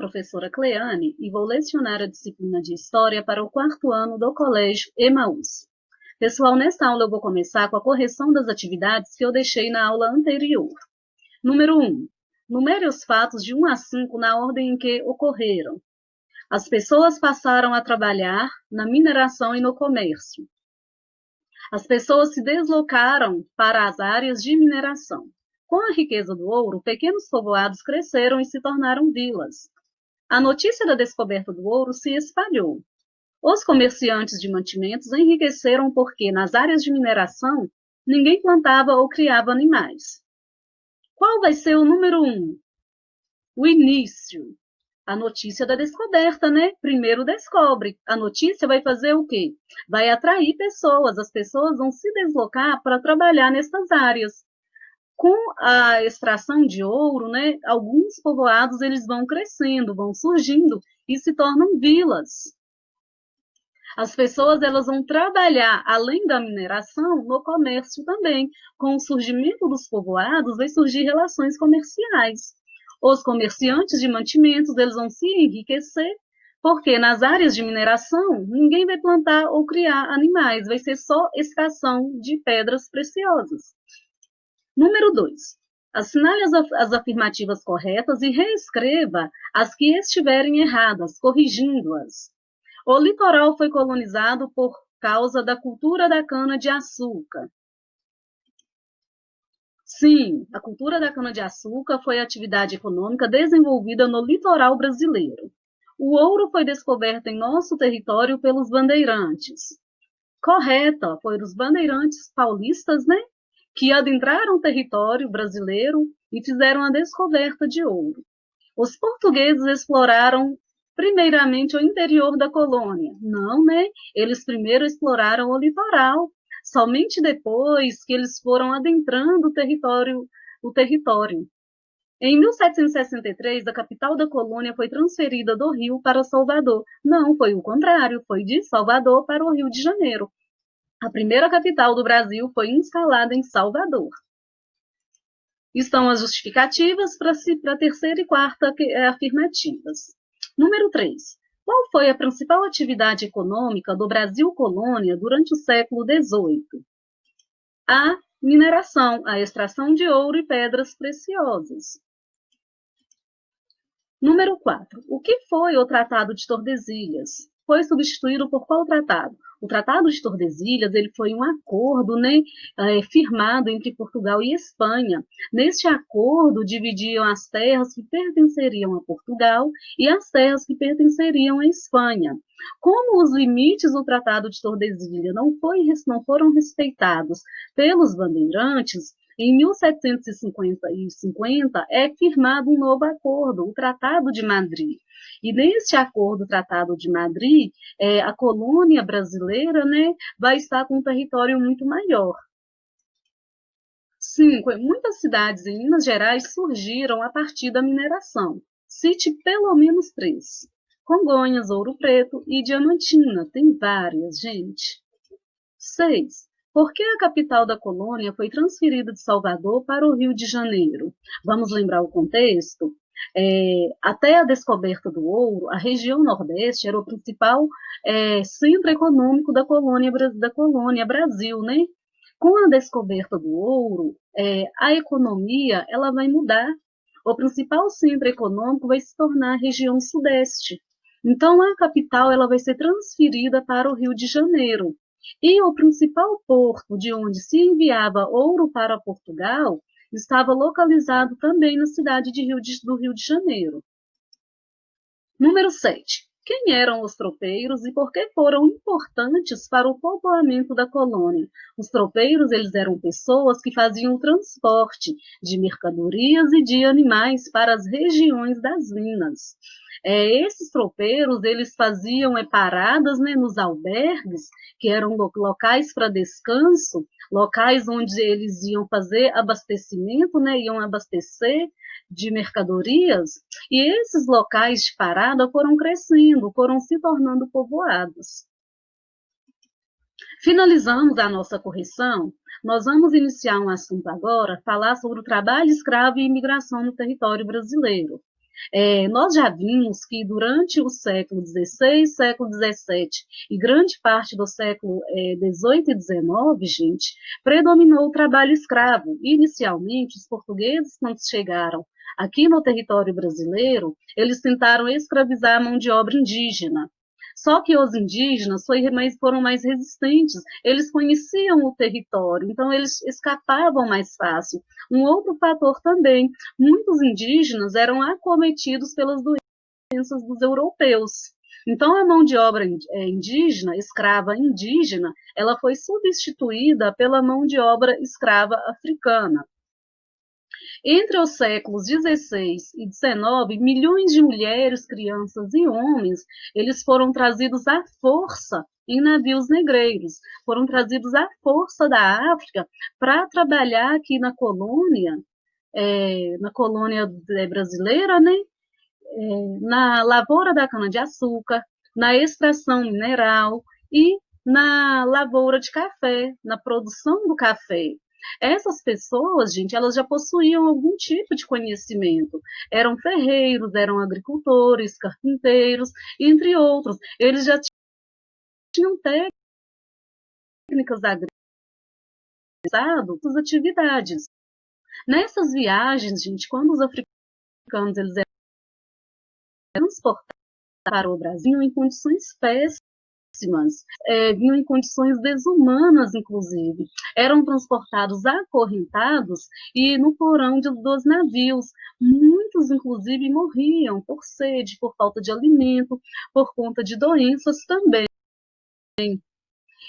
professora Cleane e vou lecionar a disciplina de História para o 4º ano do Colégio Emaús. Pessoal, nesta aula eu vou começar com a correção das atividades que eu deixei na aula anterior. Número 1. Numere os fatos de 1 a 5 na ordem em que ocorreram. As pessoas passaram a trabalhar na mineração e no comércio. As pessoas se deslocaram para as áreas de mineração. Com a riqueza do ouro, pequenos povoados cresceram e se tornaram vilas. A notícia da descoberta do ouro se espalhou. Os comerciantes de mantimentos enriqueceram porque, nas áreas de mineração, ninguém plantava ou criava animais. Qual vai ser o número 1? O início. A notícia da descoberta, né? Primeiro descobre. A notícia vai fazer o quê? Vai atrair pessoas. As pessoas vão se deslocar para trabalhar nessas áreas. Com a extração de ouro, né, alguns povoados eles vão crescendo, vão surgindo e se tornam vilas. As pessoas elas vão trabalhar, além da mineração, no comércio também. Com o surgimento dos povoados, vai surgir relações comerciais. Os comerciantes de mantimentos eles vão se enriquecer, porque nas áreas de mineração, ninguém vai plantar ou criar animais, vai ser só extração de pedras preciosas. Número 2. Assinale as afirmativas corretas e reescreva as que estiverem erradas, corrigindo-as. O litoral foi colonizado por causa da cultura da cana-de-açúcar. Sim, a cultura da cana-de-açúcar foi a atividade econômica desenvolvida no litoral brasileiro. O ouro foi descoberto em nosso território pelos bandeirantes. Correta, foram os bandeirantes paulistas, né? Que adentraram o território brasileiro e fizeram a descoberta de ouro. Os portugueses exploraram primeiramente o interior da colônia. Não, né? Eles primeiro exploraram o litoral. Somente depois que eles foram adentrando o território. Em 1763, a capital da colônia foi transferida do Rio para Salvador. Não, foi o contrário, foi de Salvador para o Rio de Janeiro. A primeira capital do Brasil foi instalada em Salvador. Estão as justificativas para a terceira e quarta afirmativas. Número 3. Qual foi a principal atividade econômica do Brasil colônia durante o século XVIII? A mineração, a extração de ouro e pedras preciosas. Número 4. O que foi o Tratado de Tordesilhas? Foi substituído por qual tratado? O Tratado de Tordesilhas ele foi um acordo, né, firmado entre Portugal e Espanha. Neste acordo, dividiam as terras que pertenceriam a Portugal e as terras que pertenceriam à Espanha. Como os limites do Tratado de Tordesilhas não foram respeitados pelos bandeirantes, em 1750 é firmado um novo acordo, o Tratado de Madrid. E neste acordo, o Tratado de Madrid, a colônia brasileira, né, vai estar com um território muito maior. 5. Muitas cidades em Minas Gerais surgiram a partir da mineração. Cite pelo menos 3. Congonhas, Ouro Preto e Diamantina. Tem várias, gente. 6. Por que a capital da colônia foi transferida de Salvador para o Rio de Janeiro? Vamos lembrar o contexto? Até a descoberta do ouro, a região Nordeste era o principal centro econômico da colônia Brasil, né? Com a descoberta do ouro, a economia ela vai mudar. O principal centro econômico vai se tornar a região Sudeste. Então, a capital ela vai ser transferida para o Rio de Janeiro. E o principal porto de onde se enviava ouro para Portugal estava localizado também na cidade do Rio de Janeiro. Número 7. Quem eram os tropeiros e por que foram importantes para o povoamento da colônia? Os tropeiros eles eram pessoas que faziam o transporte de mercadorias e de animais para as regiões das minas. Esses tropeiros eles faziam paradas, né, nos albergues, que eram locais para descanso, locais onde eles iam fazer abastecimento, né, iam abastecer de mercadorias, e esses locais de parada foram crescendo, foram se tornando povoados. Finalizamos a nossa correção. Nós vamos iniciar um assunto agora, falar sobre o trabalho escravo e imigração no território brasileiro. Nós já vimos que durante o século XVI, século XVII e grande parte do século XVIII e XIX, gente, predominou o trabalho escravo. Inicialmente, os portugueses, quando chegaram aqui no território brasileiro, eles tentaram escravizar a mão de obra indígena. Só que os indígenas foram mais resistentes, eles conheciam o território, então eles escapavam mais fácil. Um outro fator também, muitos indígenas eram acometidos pelas doenças dos europeus. Então, a mão de obra indígena, escrava indígena, ela foi substituída pela mão de obra escrava africana. Entre os séculos XVI e XIX, milhões de mulheres, crianças e homens, eles foram trazidos à força em navios negreiros, foram trazidos à força da África para trabalhar aqui na colônia brasileira, né? Na lavoura da cana-de-açúcar, na extração mineral e na lavoura de café, na produção do café. Essas pessoas, gente, elas já possuíam algum tipo de conhecimento. Eram ferreiros, eram agricultores, carpinteiros, entre outros. Eles já tinham técnicas agrícolas, suas atividades. Nessas viagens, gente, quando os africanos eles eram transportados para o Brasil em condições péssimas, vinham em condições desumanas, inclusive. Eram transportados acorrentados e no porão dos navios. Muitos, inclusive, morriam por sede, por falta de alimento, por conta de doenças também.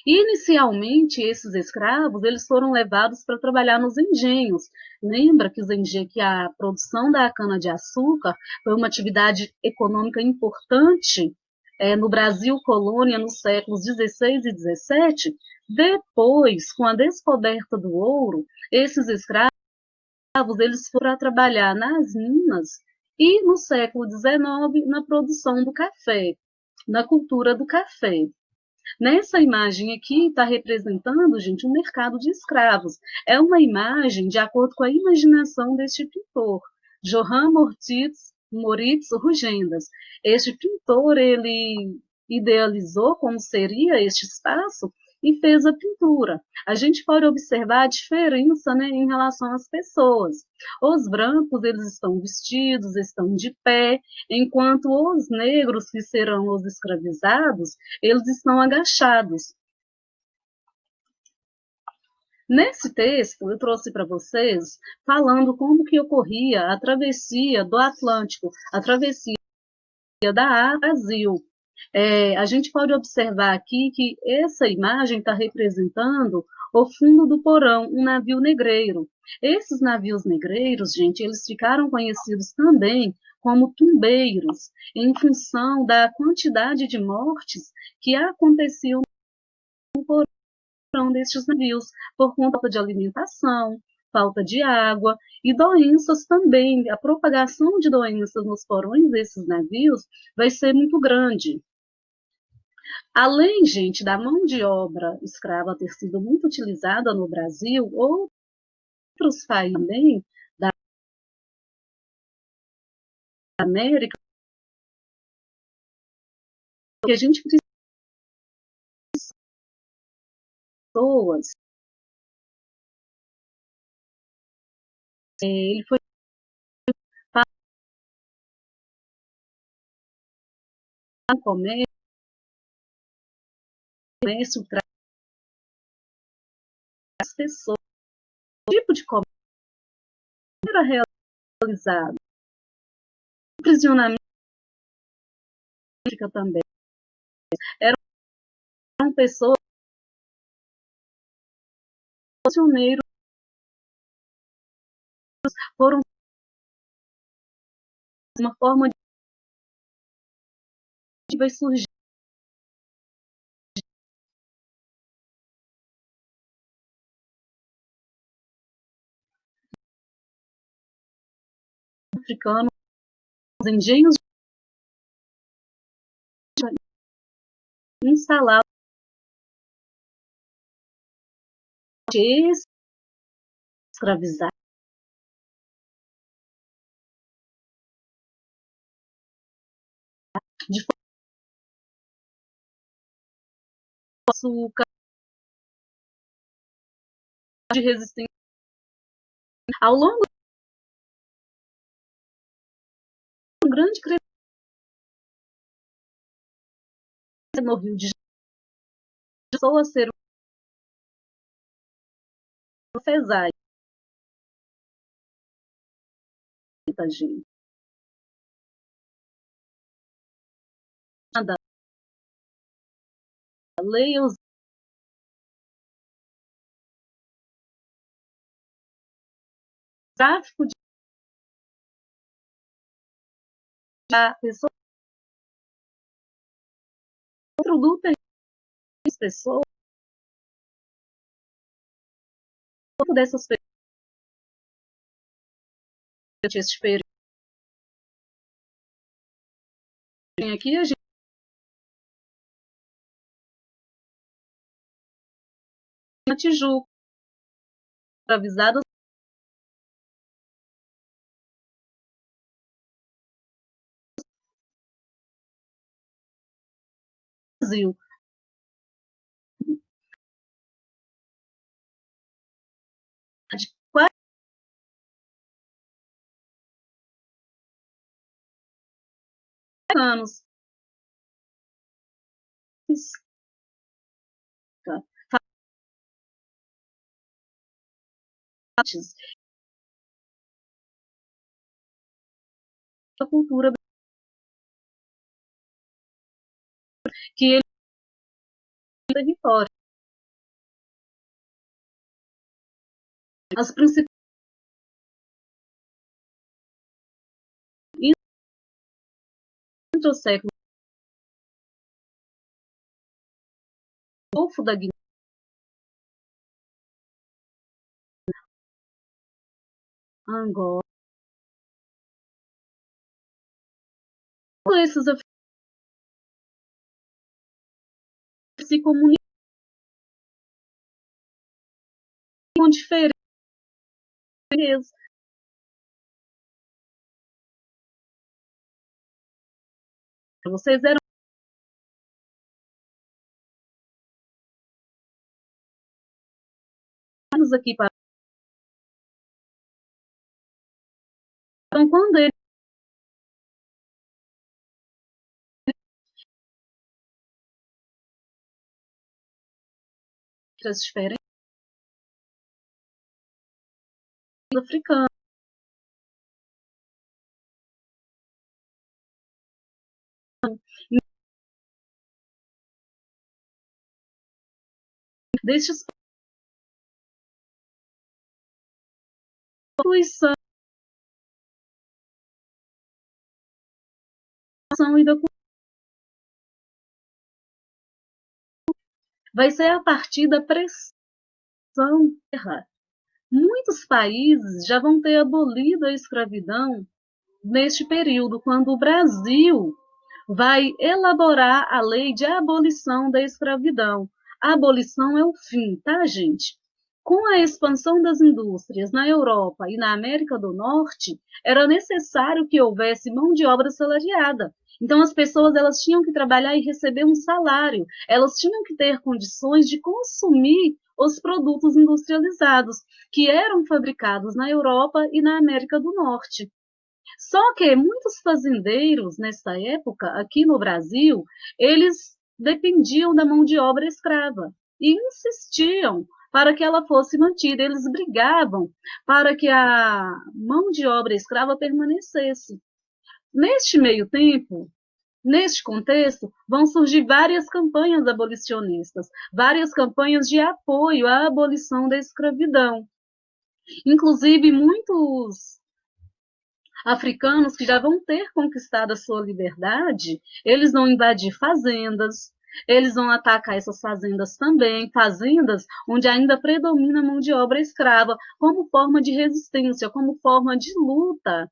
Inicialmente, esses escravos eles foram levados para trabalhar nos engenhos. Lembra que a produção da cana-de-açúcar foi uma atividade econômica importante no Brasil colônia nos séculos XVI e XVII? Depois, com a descoberta do ouro, esses escravos eles foram trabalhar nas minas e, no século XIX, na produção do café, na cultura do café. Nessa imagem aqui está representando, gente, um mercado de escravos. É uma imagem de acordo com a imaginação deste pintor, Johann Moritz Rugendas. Este pintor, ele idealizou como seria este espaço e fez a pintura. A gente pode observar a diferença, né, em relação às pessoas. Os brancos, eles estão vestidos, estão de pé, enquanto os negros, que serão os escravizados, eles estão agachados. Nesse texto, eu trouxe para vocês falando como que ocorria a travessia do Atlântico, a travessia da Brasil. A gente pode observar aqui que essa imagem está representando o fundo do porão, um navio negreiro. Esses navios negreiros, gente, eles ficaram conhecidos também como tumbeiros, em função da quantidade de mortes que aconteciam no porão destes navios, por conta de alimentação, falta de água e doenças também. A propagação de doenças nos porões desses navios vai ser muito grande. Além, gente, da mão de obra escrava ter sido muito utilizada no Brasil, outros países também da América, que a gente precisa de pessoas. Ele foi para o comércio, traz as pessoas, o tipo de comércio era realizado, o prisionamento também. Eram pessoas, prisioneiros, foram uma forma de vai surgir africano, os engenhos instalados escravizados de açúcar, de resistência. Ao longo do grande crescimento no Rio de Janeiro, passou a ser um FESAI, gente. A lei os tráfico de pessoas, produto de pessoas, dessas pessoas, este período aqui, a gente na Tijuca, avisados no Brasil. De 4 anos, da cultura que ele teve fora. As principais do século, Golfo da Guiné, Angola, esses se comunicam diferentes. Vocês eram aqui para. Então, quando eles diferentes africanos, destes poluição e da vai ser a partir da pressão. Muitos países já vão ter abolido a escravidão neste período, quando o Brasil vai elaborar a lei de abolição da escravidão. A abolição é o fim, tá, gente? Com a expansão das indústrias na Europa e na América do Norte, era necessário que houvesse mão de obra assalariada. Então, as pessoas elas tinham que trabalhar e receber um salário, elas tinham que ter condições de consumir os produtos industrializados que eram fabricados na Europa e na América do Norte. Só que muitos fazendeiros, nessa época, aqui no Brasil, eles dependiam da mão de obra escrava e insistiam para que ela fosse mantida. Eles brigavam para que a mão de obra escrava permanecesse. Neste meio tempo, neste contexto, vão surgir várias campanhas abolicionistas, várias campanhas de apoio à abolição da escravidão. Inclusive, muitos africanos que já vão ter conquistado a sua liberdade, eles vão invadir fazendas, eles vão atacar essas fazendas também, fazendas onde ainda predomina a mão de obra escrava, como forma de resistência, como forma de luta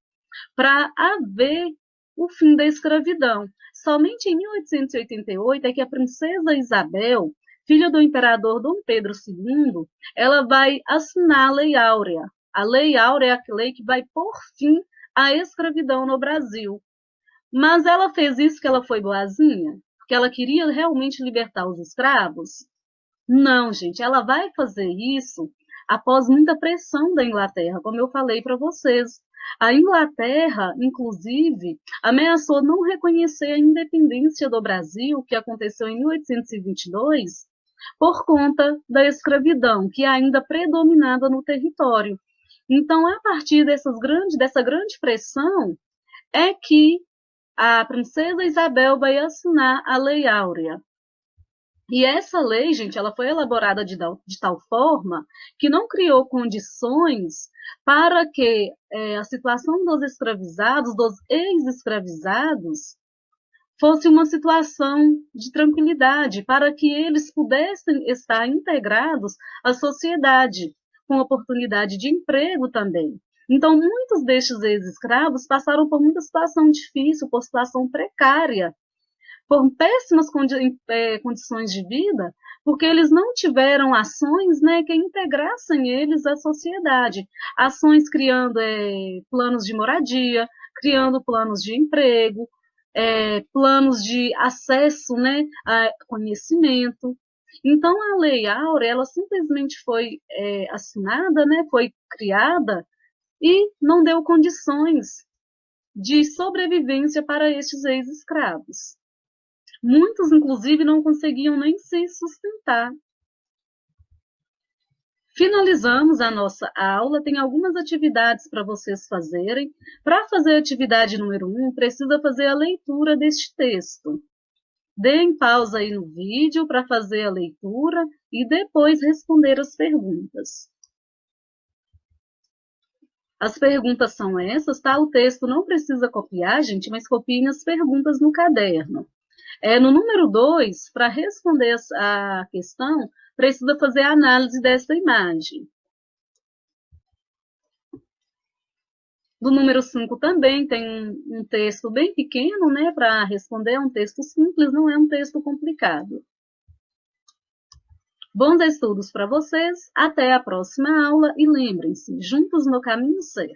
para haver o fim da escravidão. Somente em 1888 é que a princesa Isabel, filha do imperador Dom Pedro II, ela vai assinar a Lei Áurea. A Lei Áurea é a lei que vai pôr fim à escravidão no Brasil. Mas ela fez isso que ela foi boazinha? Porque ela queria realmente libertar os escravos? Não, gente, ela vai fazer isso após muita pressão da Inglaterra, como eu falei para vocês. A Inglaterra, inclusive, ameaçou não reconhecer a independência do Brasil, que aconteceu em 1822, por conta da escravidão, que ainda predominava no território. Então, a partir dessa grande pressão, é que a princesa Isabel vai assinar a Lei Áurea. E essa lei, gente, ela foi elaborada de tal forma que não criou condições para que a situação dos escravizados, dos ex-escravizados, fosse uma situação de tranquilidade, para que eles pudessem estar integrados à sociedade, com oportunidade de emprego também. Então, muitos destes ex-escravos passaram por muita situação difícil, por situação precária, por péssimas condições de vida, porque eles não tiveram ações, né, que integrassem eles à sociedade. Ações criando planos de moradia, criando planos de emprego, planos de acesso, né, a conhecimento. Então, a Lei Áurea, ela simplesmente foi assinada, né, foi criada e não deu condições de sobrevivência para estes ex-escravos. Muitos, inclusive, não conseguiam nem se sustentar. Finalizamos a nossa aula, tem algumas atividades para vocês fazerem. Para fazer a atividade número 1, precisa fazer a leitura deste texto. Deem pausa aí no vídeo para fazer a leitura e depois responder as perguntas. As perguntas são essas, tá? O texto não precisa copiar, gente, mas copiem as perguntas no caderno. No número 2, para responder a questão, precisa fazer a análise dessa imagem. No número 5 também tem um texto bem pequeno, né, para responder, é um texto simples, não é um texto complicado. Bons estudos para vocês, até a próxima aula e lembrem-se, juntos no caminho certo.